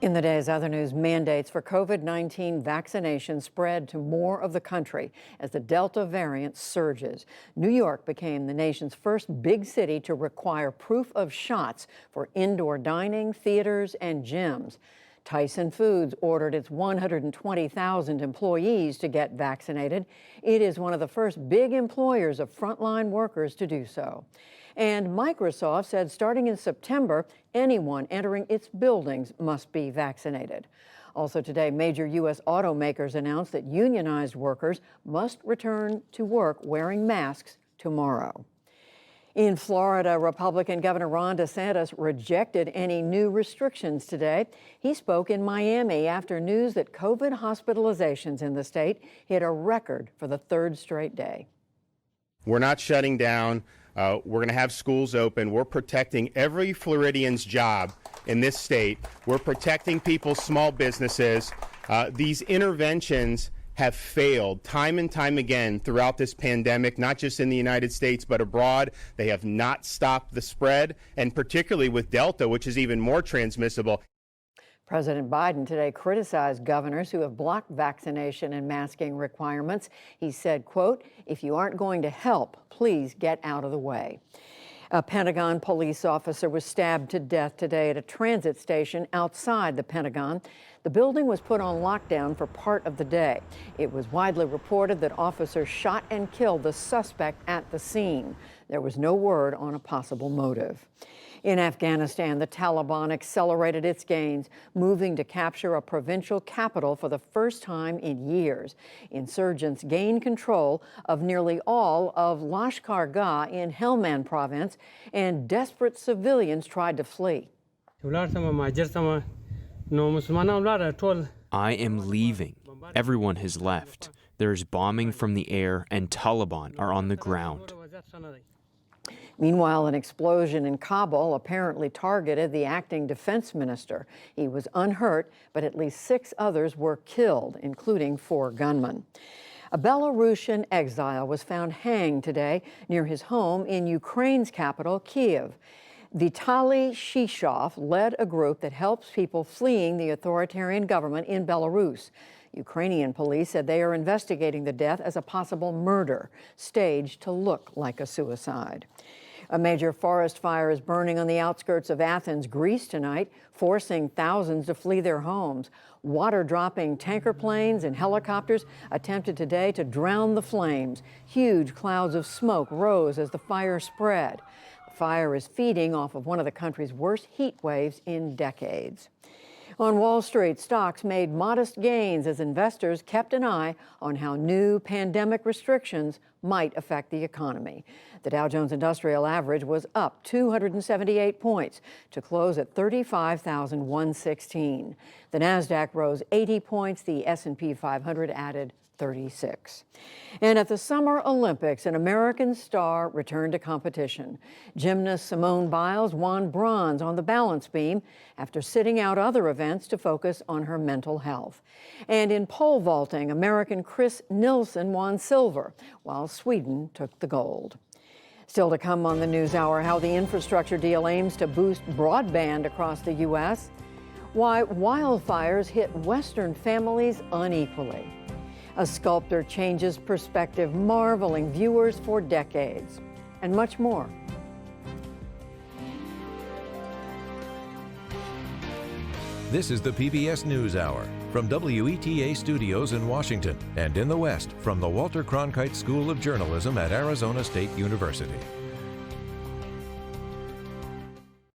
In the day's other news, mandates for COVID-19 vaccination spread to more of the country as the Delta variant surges. New York became the nation's first big city to require proof of shots for indoor dining, theaters, and gyms. Tyson Foods ordered its 120,000 employees to get vaccinated. It is one of the first big employers of frontline workers to do so. And Microsoft said starting in September, anyone entering its buildings must be vaccinated. Also today, major U.S. automakers announced that unionized workers must return to work wearing masks tomorrow. In Florida, Republican Governor Ron DeSantis rejected any new restrictions today. He spoke in Miami after news that COVID hospitalizations in the state hit a record for the third straight day. We're not shutting down. We're going to have schools open. We're protecting every Floridian's job in this state. We're protecting people's small businesses. These interventions have failed time and time again throughout this pandemic, not just in the United States, but abroad. They have not stopped the spread, and particularly with Delta, which is even more transmissible. President Biden today criticized governors who have blocked vaccination and masking requirements. He said, quote, "If you aren't going to help, please get out of the way." A Pentagon police officer was stabbed to death today at a transit station outside the Pentagon. The building was put on lockdown for part of the day. It was widely reported that officers shot and killed the suspect at the scene. There was no word on a possible motive. In Afghanistan, the Taliban accelerated its gains, moving to capture a provincial capital for the first time in years. Insurgents gained control of nearly all of Lashkar-Gah in Helmand province, and desperate civilians tried to flee. I am leaving. Everyone has left. There's bombing from the air, and Taliban are on the ground. Meanwhile, an explosion in Kabul apparently targeted the acting defense minister. He was unhurt, but at least 6 others were killed, including 4 gunmen. A Belarusian exile was found hanged today near his home in Ukraine's capital, Kyiv. Vitaly Shishov led a group that helps people fleeing the authoritarian government in Belarus. Ukrainian police said they are investigating the death as a possible murder, staged to look like a suicide. A major forest fire is burning on the outskirts of Athens, Greece tonight, forcing thousands to flee their homes. Water-dropping tanker planes and helicopters attempted today to drown the flames. Huge clouds of smoke rose as the fire spread. The fire is feeding off of one of the country's worst heat waves in decades. On Wall Street, stocks made modest gains as investors kept an eye on how new pandemic restrictions might affect the economy. The Dow Jones Industrial Average was up 278 points to close at 35,116. The Nasdaq rose 80 points. The S&P 500 added 36. And at the Summer Olympics, an American star returned to competition. Gymnast Simone Biles won bronze on the balance beam after sitting out other events to focus on her mental health. And in pole vaulting, American Chris Nilsson won silver, while Sweden took the gold. Still to come on the NewsHour, how the infrastructure deal aims to boost broadband across the U.S., why wildfires hit Western families unequally. A sculptor changes perspective, marveling viewers for decades, and much more. This is the PBS NewsHour from WETA Studios in Washington and in the West from the Walter Cronkite School of Journalism at Arizona State University.